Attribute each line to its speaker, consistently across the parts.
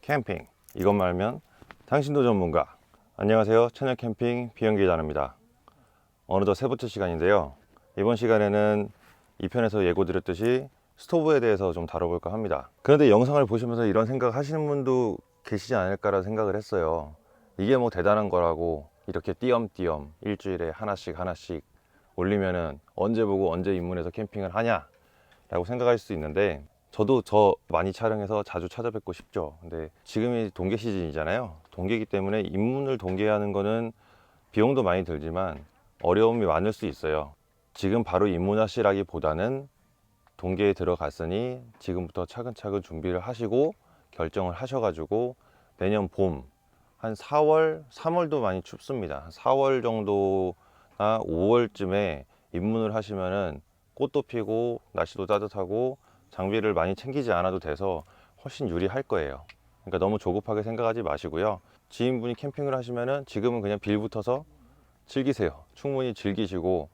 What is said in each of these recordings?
Speaker 1: 캠핑, 이것만 알면 당신도 전문가. 안녕하세요, 채널 캠핑 비영기자입니다. 어느덧 세 번째 시간인데요, 이번 시간에는 2편에서 예고드렸듯이 스토브에 대해서 좀 다뤄볼까 합니다. 그런데 영상을 보시면서 이런 생각 하시는 분도 계시지 않을까라는 생각을 했어요. 이게 뭐 대단한 거라고 이렇게 띄엄띄엄 일주일에 하나씩 올리면은 언제 보고 언제 입문해서 캠핑을 하냐 라고 생각할 수 있는데, 저도 많이 촬영해서 자주 찾아뵙고 싶죠. 근데 지금이 동계 시즌이잖아요. 동계이기 때문에 입문을 동계하는 거는 비용도 많이 들지만 어려움이 많을 수 있어요. 지금 바로 입문하시라기보다는 동계에 들어갔으니 지금부터 차근차근 준비를 하시고 결정을 하셔가지고 내년 봄 한 4월, 3월도 많이 춥습니다. 4월 정도나 5월쯤에 입문을 하시면은 꽃도 피고 날씨도 따뜻하고 장비를 많이 챙기지 않아도 돼서 훨씬 유리할 거예요. 그러니까 너무 조급하게 생각하지 마시고요. 지인분이 캠핑을 하시면은 지금은 그냥 빌 붙어서 즐기세요. 충분히 즐기시고,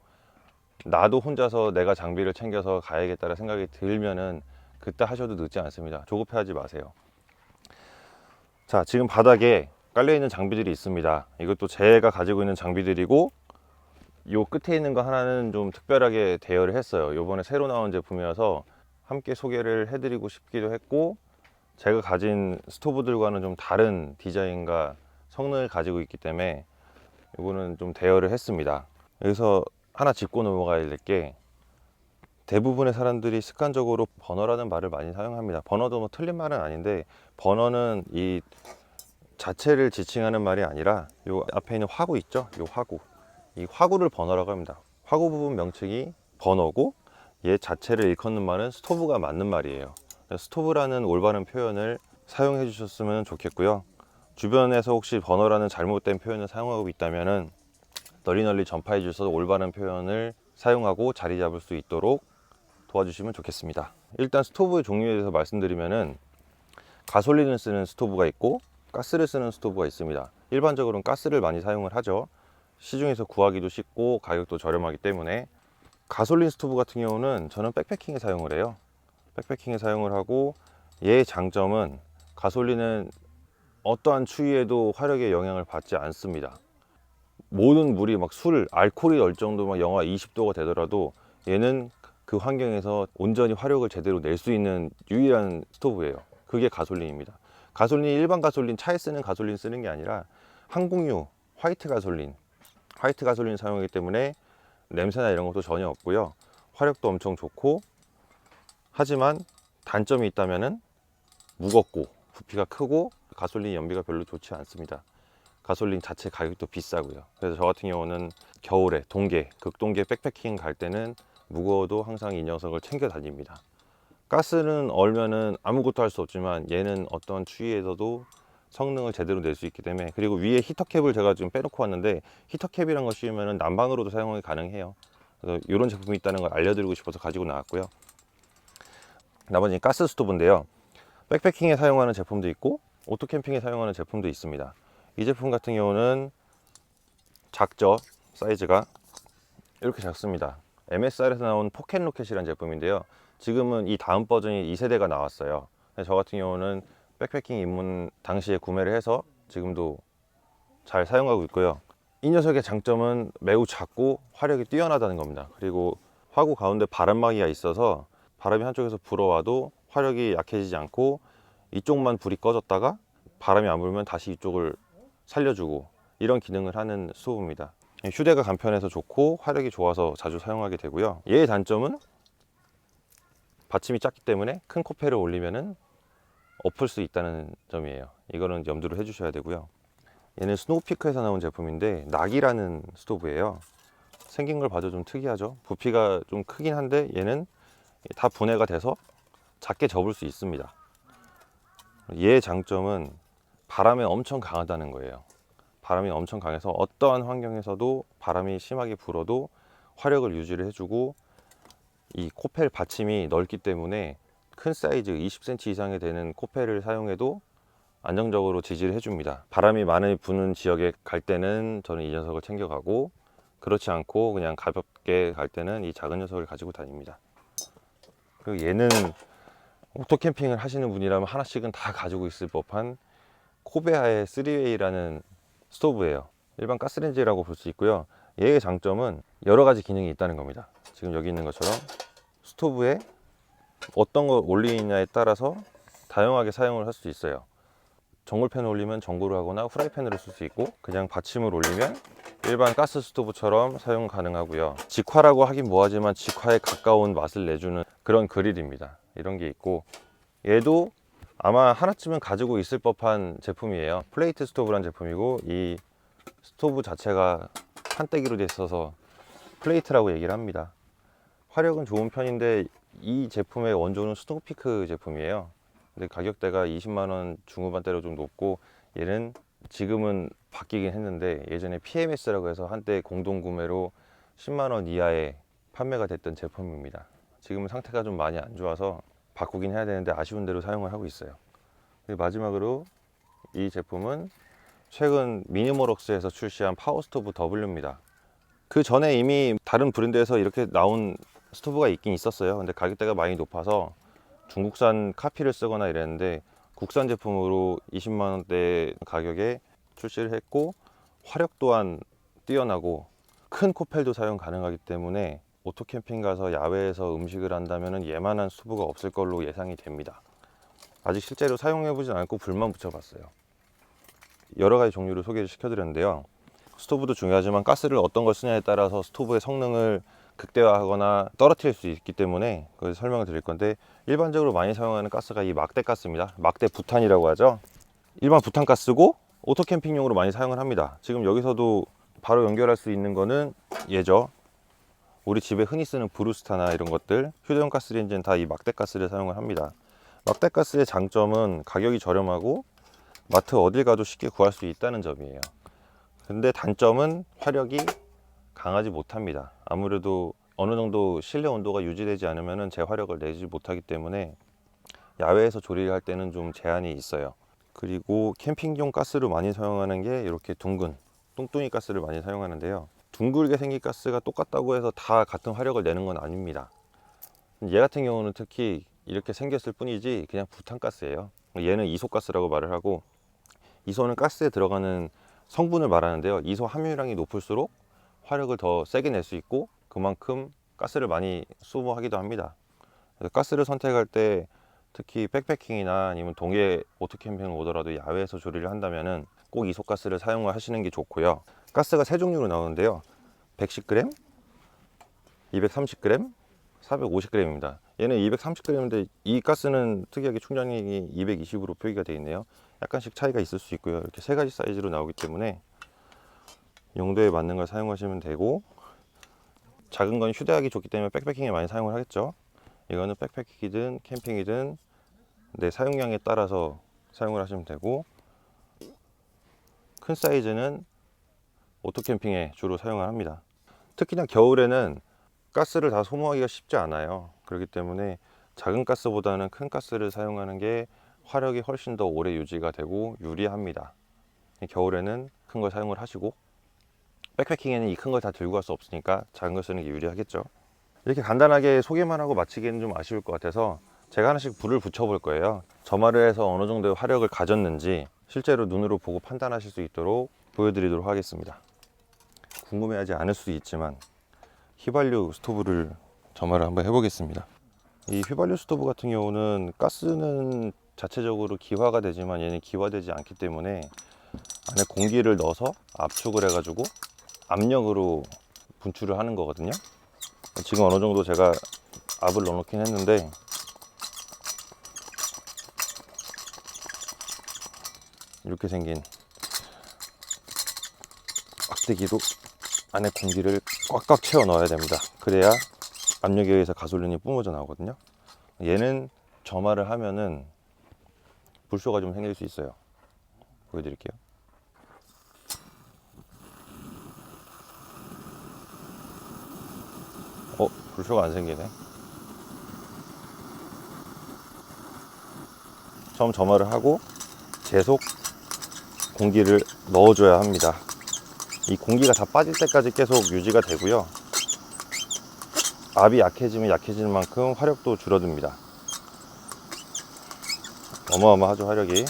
Speaker 1: 나도 혼자서 내가 장비를 챙겨서 가야겠다는 생각이 들면은 그때 하셔도 늦지 않습니다. 조급해하지 마세요. 자, 지금 바닥에 깔려있는 장비들이 있습니다. 이것도 제가 가지고 있는 장비들이고, 요 끝에 있는 거 하나는 좀 특별하게 대여를 했어요. 요번에 새로 나온 제품이어서 함께 소개를 해드리고 싶기도 했고, 제가 가진 스토브들과는 좀 다른 디자인과 성능을 가지고 있기 때문에 이거는 좀 대여를 했습니다. 여기서 하나 짚고 넘어가야 될 게, 대부분의 사람들이 습관적으로 버너라는 말을 많이 사용합니다. 버너도 뭐 틀린 말은 아닌데, 버너는 이 자체를 지칭하는 말이 아니라 요 앞에 있는 화구 있죠? 요 화구, 이 화구를 버너라고 합니다. 화구 부분 명칭이 버너고, 얘 자체를 일컫는 말은 스토브가 맞는 말이에요. 스토브라는 올바른 표현을 사용해 주셨으면 좋겠고요. 주변에서 혹시 버너라는 잘못된 표현을 사용하고 있다면 널리 전파해 주셔서 올바른 표현을 사용하고 자리 잡을 수 있도록 도와주시면 좋겠습니다. 일단 스토브의 종류에 대해서 말씀드리면은, 가솔린을 쓰는 스토브가 있고 가스를 쓰는 스토브가 있습니다. 일반적으로는 가스를 많이 사용을 하죠. 시중에서 구하기도 쉽고 가격도 저렴하기 때문에. 가솔린 스토브 같은 경우는 저는 백패킹에 사용을 해요. 백패킹에 사용을 하고, 얘의 장점은 가솔린은 어떠한 추위에도 화력의 영향을 받지 않습니다. 모든 물이 막 알코올이 날 정도 막 영하 20도가 되더라도 얘는 그 환경에서 온전히 화력을 제대로 낼 수 있는 유일한 스토브예요. 그게 가솔린입니다. 가솔린이 일반 가솔린, 차에 쓰는 가솔린 쓰는 게 아니라 항공유 화이트 가솔린 사용하기 때문에 냄새나 이런 것도 전혀 없고요. 화력도 엄청 좋고, 하지만 단점이 있다면은 무겁고 부피가 크고 가솔린 연비가 별로 좋지 않습니다. 가솔린 자체 가격도 비싸고요. 그래서 저 같은 경우는 겨울에 극동계 백패킹 갈 때는 무거워도 항상 이 녀석을 챙겨 다닙니다. 가스는 얼면은 아무것도 할 수 없지만 얘는 어떤 추위에서도 성능을 제대로 낼 수 있기 때문에. 그리고 위에 히터캡을 제가 지금 빼놓고 왔는데, 히터캡이란 거 씌우면 난방으로도 사용이 가능해요. 그래서 이런 제품이 있다는 걸 알려드리고 싶어서 가지고 나왔고요. 나머지는 가스 스토브인데요, 백패킹에 사용하는 제품도 있고 오토 캠핑에 사용하는 제품도 있습니다. 이 제품 같은 경우는 작죠. 사이즈가 이렇게 작습니다. MSR에서 나온 포켓 로켓이라는 제품인데요, 지금은 이 다음 버전이 2세대가 나왔어요. 저 같은 경우는 백패킹 입문 당시에 구매를 해서 지금도 잘 사용하고 있고요. 이 녀석의 장점은 매우 작고 화력이 뛰어나다는 겁니다. 그리고 화구 가운데 바람막이가 있어서 바람이 한쪽에서 불어와도 화력이 약해지지 않고, 이쪽만 불이 꺼졌다가 바람이 안 불면 다시 이쪽을 살려주고, 이런 기능을 하는 스토브입니다. 휴대가 간편해서 좋고 화력이 좋아서 자주 사용하게 되고요. 얘의 단점은 받침이 작기 때문에 큰 코펠을 올리면은 엎을 수 있다는 점이에요. 이거는 염두를 해 주셔야 되고요. 얘는 스노우피크에서 나온 제품인데 낙이라는 스토브예요. 생긴 걸 봐도 좀 특이하죠. 부피가 좀 크긴 한데 얘는 다 분해가 돼서 작게 접을 수 있습니다. 얘의 장점은 바람에 엄청 강하다는 거예요. 바람이 엄청 강해서 어떠한 환경에서도 바람이 심하게 불어도 화력을 유지를 해주고, 이 코펠 받침이 넓기 때문에 큰 사이즈 20cm 이상이 되는 코펠을 사용해도 안정적으로 지지를 해줍니다. 바람이 많이 부는 지역에 갈 때는 저는 이 녀석을 챙겨가고, 그렇지 않고 그냥 가볍게 갈 때는 이 작은 녀석을 가지고 다닙니다. 그리고 얘는 오토 캠핑을 하시는 분이라면 하나씩은 다 가지고 있을 법한 코베아의 3웨이라는 스토브예요. 일반 가스레인지라고 볼 수 있고요. 얘의 장점은 여러 가지 기능이 있다는 겁니다. 지금 여기 있는 것처럼 스토브에 어떤 걸 올리느냐에 따라서 다양하게 사용을 할 수 있어요. 전골팬을 올리면 전골을 하거나 후라이팬으로 쓸 수 있고, 그냥 받침을 올리면 일반 가스 스토브처럼 사용 가능하고요. 직화라고 하긴 뭐하지만 직화에 가까운 맛을 내주는 그런 그릴입니다. 이런 게 있고, 얘도 아마 하나쯤은 가지고 있을 법한 제품이에요. 플레이트 스토브란 제품이고, 이 스토브 자체가 판때기로 돼 있어서 플레이트라고 얘기를 합니다. 화력은 좋은 편인데 이 제품의 원조는 스노우피크 제품이에요. 근데 가격대가 20만원 중후반대로 좀 높고, 얘는 지금은 바뀌긴 했는데 예전에 PMS라고 해서 한때 공동구매로 10만원 이하에 판매가 됐던 제품입니다. 지금은 상태가 좀 많이 안 좋아서 바꾸긴 해야 되는데 아쉬운 대로 사용을 하고 있어요. 그리고 마지막으로 이 제품은 최근 미니모럭스에서 출시한 파워스토브 W입니다. 그 전에 이미 다른 브랜드에서 이렇게 나온 스토브가 있긴 있었어요. 근데 가격대가 많이 높아서 중국산 카피를 쓰거나 이랬는데, 국산 제품으로 20만원대 가격에 출시를 했고, 화력 또한 뛰어나고 큰 코펠도 사용 가능하기 때문에 오토 캠핑 가서 야외에서 음식을 한다면 얘만한 스토브가 없을 걸로 예상이 됩니다. 아직 실제로 사용해 보진 않고 불만 붙여봤어요. 여러 가지 종류를 소개를 시켜드렸는데요. 스토브도 중요하지만 가스를 어떤 걸 쓰냐에 따라서 스토브의 성능을 극대화하거나 떨어뜨릴 수 있기 때문에 그걸 설명을 드릴 건데, 일반적으로 많이 사용하는 가스가 이 막대 가스입니다. 막대 부탄이라고 하죠. 일반 부탄 가스고 오토 캠핑용으로 많이 사용을 합니다. 지금 여기서도 바로 연결할 수 있는 거는 얘죠. 우리 집에 흔히 쓰는 브루스타나 이런 것들, 휴대용 가스레인지는 다 이 막대 가스를 사용을 합니다. 막대 가스의 장점은 가격이 저렴하고 마트 어딜 가도 쉽게 구할 수 있다는 점이에요. 근데 단점은 화력이 강하지 못합니다. 아무래도 어느 정도 실내 온도가 유지되지 않으면 재화력을 내지 못하기 때문에 야외에서 조리를 할 때는 좀 제한이 있어요. 그리고 캠핑용 가스로 많이 사용하는 게 이렇게 둥근 뚱뚱이 가스를 많이 사용하는데요. 둥글게 생긴 가스가 똑같다고 해서 다 같은 화력을 내는 건 아닙니다. 얘 같은 경우는 특히 이렇게 생겼을 뿐이지 그냥 부탄가스예요. 얘는 이소가스라고 말을 하고, 이소는 가스에 들어가는 성분을 말하는데요. 이소 함유량이 높을수록 화력을 더 세게 낼 수 있고 그만큼 가스를 많이 소모하기도 합니다. 그래서 가스를 선택할 때 특히 백패킹이나 아니면 동해 오토캠핑을 오더라도 야외에서 조리를 한다면 꼭 이소가스를 사용을 하시는 게 좋고요. 가스가 세 종류로 나오는데요. 110g, 230g, 450g입니다. 얘는 230g인데 이 가스는 특이하게 충전량이 220으로 표기가 되어 있네요. 약간씩 차이가 있을 수 있고요. 이렇게 세 가지 사이즈로 나오기 때문에 용도에 맞는 걸 사용하시면 되고, 작은 건 휴대하기 좋기 때문에 백패킹에 많이 사용을 하겠죠. 이거는 백패킹이든 캠핑이든 내 사용량에 따라서 사용을 하시면 되고, 큰 사이즈는 오토 캠핑에 주로 사용을 합니다. 특히나 겨울에는 가스를 다 소모하기가 쉽지 않아요. 그렇기 때문에 작은 가스보다는 큰 가스를 사용하는 게 화력이 훨씬 더 오래 유지가 되고 유리합니다. 겨울에는 큰 걸 사용을 하시고, 백패킹에는 이 큰 걸 다 들고 갈 수 없으니까 작은 걸 쓰는 게 유리하겠죠. 이렇게 간단하게 소개만 하고 마치기에는 좀 아쉬울 것 같아서 제가 하나씩 불을 붙여 볼 거예요. 점화를 해서 어느 정도의 화력을 가졌는지 실제로 눈으로 보고 판단하실 수 있도록 보여드리도록 하겠습니다. 궁금해하지 않을 수도 있지만 휘발유 스토브를 점화를 한번 해보겠습니다. 이 휘발유 스토브 같은 경우는 가스는 자체적으로 기화가 되지만 얘는 기화되지 않기 때문에 안에 공기를 넣어서 압축을 해가지고 압력으로 분출을 하는 거거든요. 지금 어느 정도 제가 압을 넣어놓긴 했는데, 이렇게 생긴 막대기로 안에 공기를 꽉꽉 채워 넣어야 됩니다. 그래야 압력에 의해서 가솔린이 뿜어져 나오거든요. 얘는 점화를 하면은 불쇼가 좀 생길 수 있어요. 보여드릴게요. 불쇼가 안 생기네. 처음 점화를 하고 계속 공기를 넣어줘야 합니다. 이 공기가 다 빠질 때까지 계속 유지가 되고요. 압이 약해지면 약해지는 만큼 화력도 줄어듭니다. 어마어마하죠, 화력이.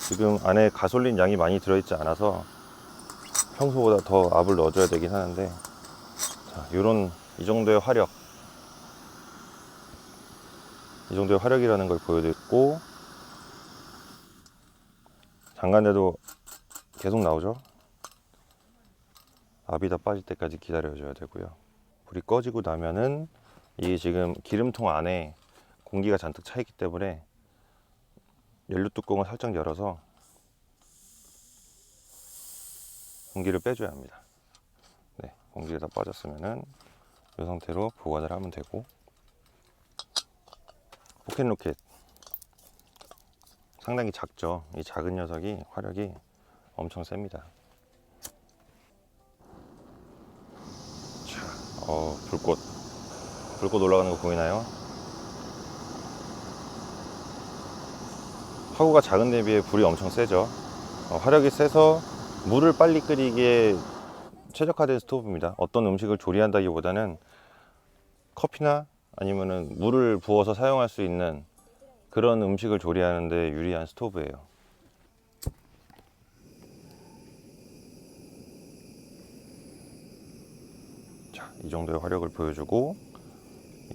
Speaker 1: 지금 안에 가솔린 양이 많이 들어있지 않아서 평소보다 더 압을 넣어줘야 되긴 하는데, 자, 이 정도의 화력, 이 정도의 화력이라는 걸 보여드렸고, 잠갔는데도 계속 나오죠. 압이 다 빠질 때까지 기다려줘야 되고요. 불이 꺼지고 나면은 이게 지금 기름통 안에 공기가 잔뜩 차 있기 때문에 연료 뚜껑을 살짝 열어서 공기를 빼줘야 합니다. 네, 공기가 다 빠졌으면은 이 상태로 보관을 하면 되고, 포켓로켓 상당히 작죠. 이 작은 녀석이 화력이 엄청 셉니다. 자, 불꽃 올라가는 거 보이나요? 화구가 작은 데 비해 불이 엄청 세죠. 화력이 세서 물을 빨리 끓이기에 최적화된 스토브입니다. 어떤 음식을 조리한다기보다는 커피나 아니면은 물을 부어서 사용할 수 있는 그런 음식을 조리하는 데 유리한 스토브예요. 자, 이 정도의 화력을 보여주고,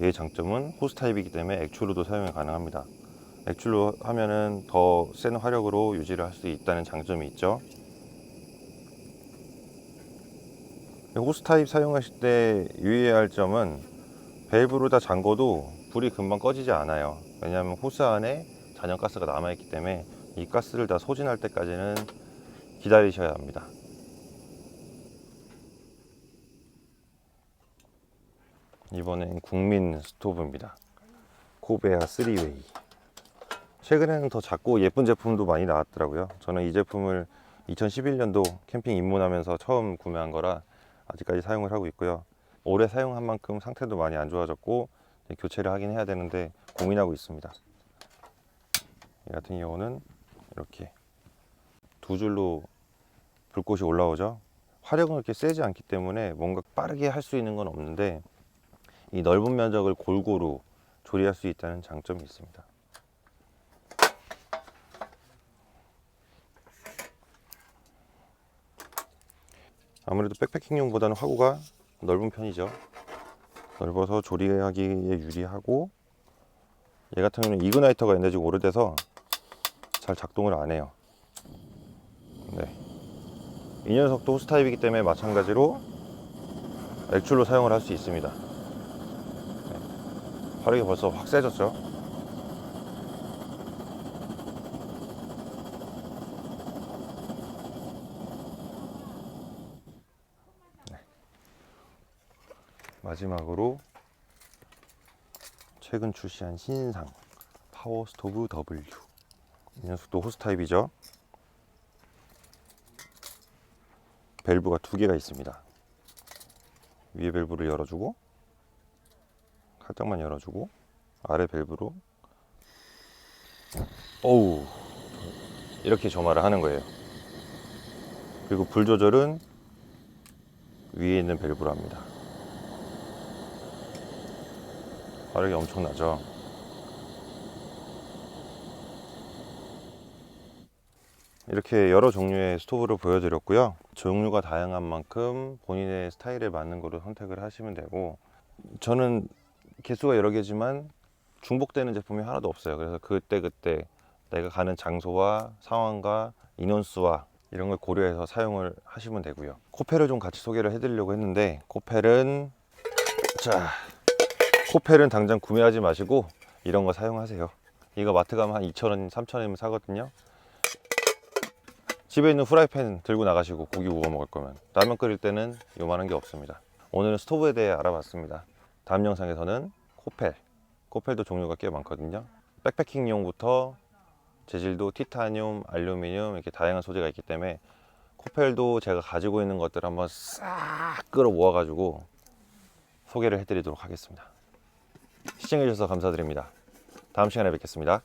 Speaker 1: 얘의 장점은 호스 타입이기 때문에 액출로도 사용이 가능합니다. 액출로 하면은 더 센 화력으로 유지를 할 수 있다는 장점이 있죠. 호스 타입 사용하실 때 유의해야 할 점은 밸브로 다 잠궈도 불이 금방 꺼지지 않아요. 왜냐하면 호스 안에 잔연가스가 남아있기 때문에 이 가스를 다 소진할 때까지는 기다리셔야 합니다. 이번엔 국민 스토브입니다. 코베아 3웨이. 최근에는 더 작고 예쁜 제품도 많이 나왔더라고요. 저는 이 제품을 2011년도 캠핑 입문하면서 처음 구매한 거라 아직까지 사용을 하고 있고요. 오래 사용한 만큼 상태도 많이 안 좋아졌고 교체를 하긴 해야 되는데 고민하고 있습니다. 이 같은 경우는 이렇게 두 줄로 불꽃이 올라오죠. 화력은 그렇게 세지 않기 때문에 뭔가 빠르게 할 수 있는 건 없는데 이 넓은 면적을 골고루 조리할 수 있다는 장점이 있습니다. 아무래도 백패킹용보다는 화구가 넓은 편이죠. 넓어서 조리하기에 유리하고, 얘 같은 경우는 이그나이터가 있는데 지금 오래돼서 잘 작동을 안 해요. 네. 이 녀석도 호스 타입이기 때문에 마찬가지로 액출로 사용을 할 수 있습니다. 네. 화력이 벌써 확 세졌죠. 네. 마지막으로 최근 출시한 신상 파워 스토브 W. 이 녀석도 호스 타입이죠. 밸브가 두 개가 있습니다. 위에 밸브를 열어주고, 살짝만 열어주고, 아래 밸브로 어우, 이렇게 점화를 하는 거예요. 그리고 불 조절은 위에 있는 밸브로 합니다. 화력이 엄청나죠. 이렇게 여러 종류의 스토브를 보여드렸고요. 종류가 다양한 만큼 본인의 스타일에 맞는 거로 선택을 하시면 되고, 저는 개수가 여러 개지만 중복되는 제품이 하나도 없어요. 그래서 그때그때 내가 가는 장소와 상황과 인원수와 이런 걸 고려해서 사용을 하시면 되고요. 코펠을 좀 같이 소개를 해드리려고 했는데, 코펠은 당장 구매하지 마시고 이런 거 사용하세요. 이거 마트 가면 한 2,000원, 3,000원이면 사거든요. 집에 있는 후라이팬 들고 나가시고 고기 구워 먹을 거면, 라면 끓일 때는 요만한 게 없습니다. 오늘은 스토브에 대해 알아봤습니다. 다음 영상에서는 코펠도 종류가 꽤 많거든요. 백패킹용부터 재질도 티타늄, 알루미늄 이렇게 다양한 소재가 있기 때문에 코펠도 제가 가지고 있는 것들을 한번 싹 끌어 모아 가지고 소개를 해드리도록 하겠습니다. 시청해 주셔서 감사드립니다. 다음 시간에 뵙겠습니다.